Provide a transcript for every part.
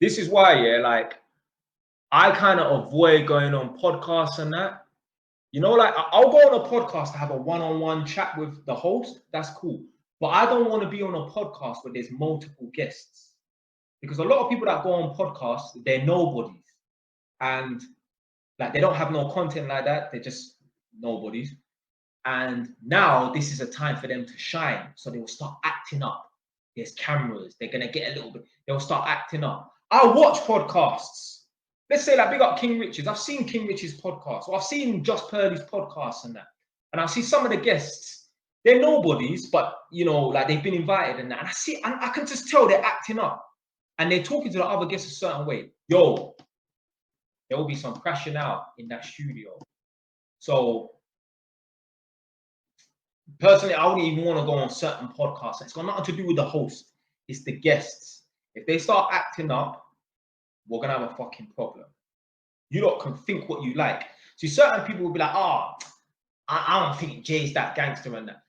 This is why, yeah, like I kind of avoid going on podcasts and that. You know, like I'll go on a podcast to have a one-on-one chat with the host. That's cool. But I don't want to be on a podcast where there's multiple guests. Because a lot of people that go on podcasts, they're nobodies. And like they don't have no content like that. They're just nobodies. And now this is a time for them to shine. So they will start acting up. There's cameras. They're going to get a little bit, they'll start acting up. I watch podcasts. Let's say like big up King Richards. I've seen King Richards' podcast, or I've seen Josh Purley's podcast and that. And I see some of the guests, they're nobodies, but you know, like they've been invited and that. And I see, and I can just tell they're acting up. And they're talking to the other guests a certain way. Yo, there will be some crashing out in that studio. So personally, I wouldn't even want to go on certain podcasts. It's got nothing to do with the host. It's the guests. If they start acting up, we're going to have a fucking problem. You lot can think what you like. See, certain people will be like, oh, I don't think Jay's that gangster and that.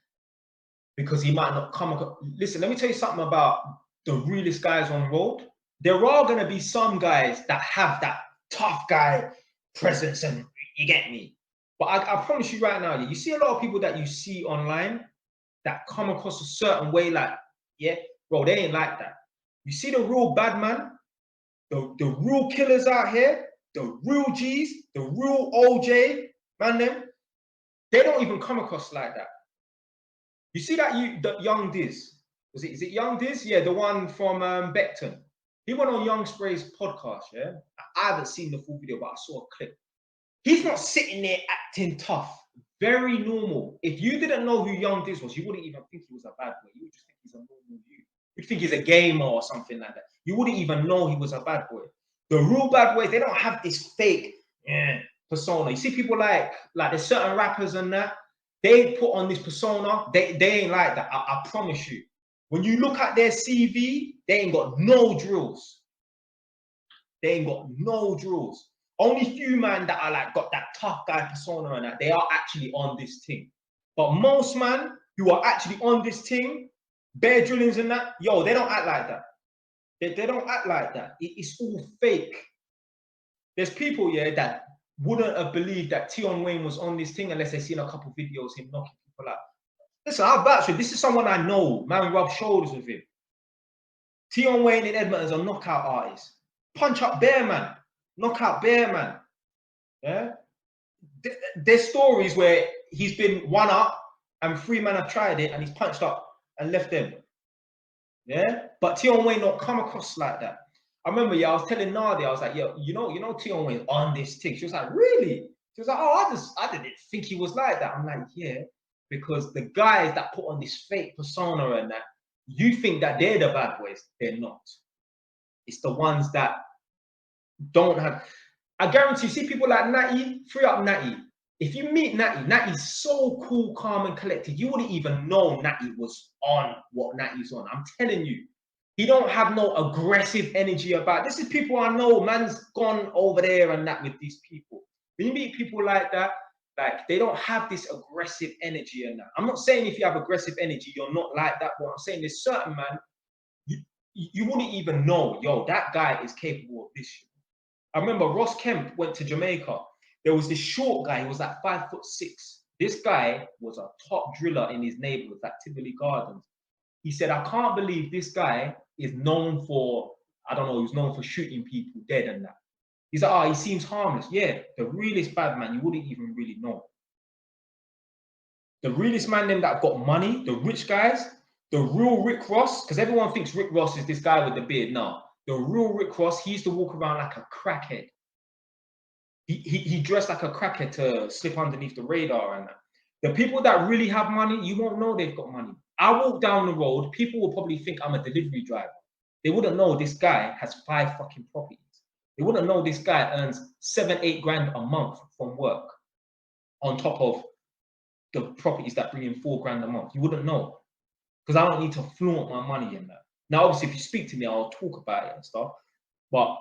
Because he might not come across. Listen, let me tell you something about the realest guys on road. There are going to be some guys that have that tough guy presence, and you get me. But I promise you right now, you see a lot of people that you see online that come across a certain way, like, yeah, bro, they ain't like that. You see the real bad man, the real killers out here, the real G's, the real OJ, man, them, they don't even come across like that. You see that the Young Diz, is it Young Diz? Yeah, the one from Beckton. He went on Young Spray's podcast, yeah? I haven't seen the full video, but I saw a clip. He's not sitting there acting tough. Very normal. If you didn't know who Young Diz was, you wouldn't even think he was a bad boy. You would just think he's a normal dude. You'd think he's a gamer or something like that. You wouldn't even know he was a bad boy. The real bad boys, they don't have this fake persona. You see people like there's certain rappers and that, they put on this persona. They ain't like that. I promise you. When you look at their CV, they ain't got no drills. They ain't got no drills. Only few man that are like got that tough guy persona and that, they are actually on this thing. But most man who are actually on this thing, bare drillings and that, yo, they don't act like that. They don't act like that. It's all fake. There's people, yeah, that wouldn't have believed that Tion Wayne was on this thing unless they've seen a couple videos him knocking people out. Listen, I'll vouch for this is someone I know. Man, rub shoulders with him. Tion Wayne in Edmonton is a knockout artist. Punch up bear man. Knockout bear man. Yeah? There's stories where he's been one up and three men have tried it and he's punched up and left them. Yeah? But Tion Wayne don't come across like that. I remember, yeah, I was telling Nadia, I was like, yo, you know Tion Wayne on this thing. She was like, really? She was like, oh, I didn't think he was like that. I'm like, yeah, because the guys that put on this fake persona and that, you think that they're the bad boys. They're not. It's the ones that don't have. I guarantee you, see people like Natty, free up Natty. If you meet Natty, Natty's so cool, calm, and collected. You wouldn't even know Natty was on what Natty's on. I'm telling you. He don't have no aggressive energy about. This is people I know. Man's gone over there and that with these people. When you meet people like that, like they don't have this aggressive energy and that. I'm not saying if you have aggressive energy, you're not like that. But I'm saying there's certain man, you wouldn't even know, yo, that guy is capable of this shit. I remember Ross Kemp went to Jamaica. There was this short guy, he was like 5'6". This guy was a top driller in his neighborhood, like Tivoli Gardens. He said, I can't believe this guy is known for, I don't know, he's known for shooting people dead and that. He's like, oh, he seems harmless. Yeah, the realest bad man, you wouldn't even really know. The realest man, them that got money, the rich guys, the real Rick Ross, because everyone thinks Rick Ross is this guy with the beard. No, the real Rick Ross, he used to walk around like a crackhead. He dressed like a crackhead to slip underneath the radar and that. The people that really have money, you won't know they've got money. I walk down the road, people will probably think I'm a delivery driver. They wouldn't know this guy has 5 fucking properties. They wouldn't know this guy earns 7-8 grand a month from work on top of the properties that bring in 4 grand a month. You wouldn't know because I don't need to flaunt my money in that. Now, obviously, if you speak to me, I'll talk about it and stuff. But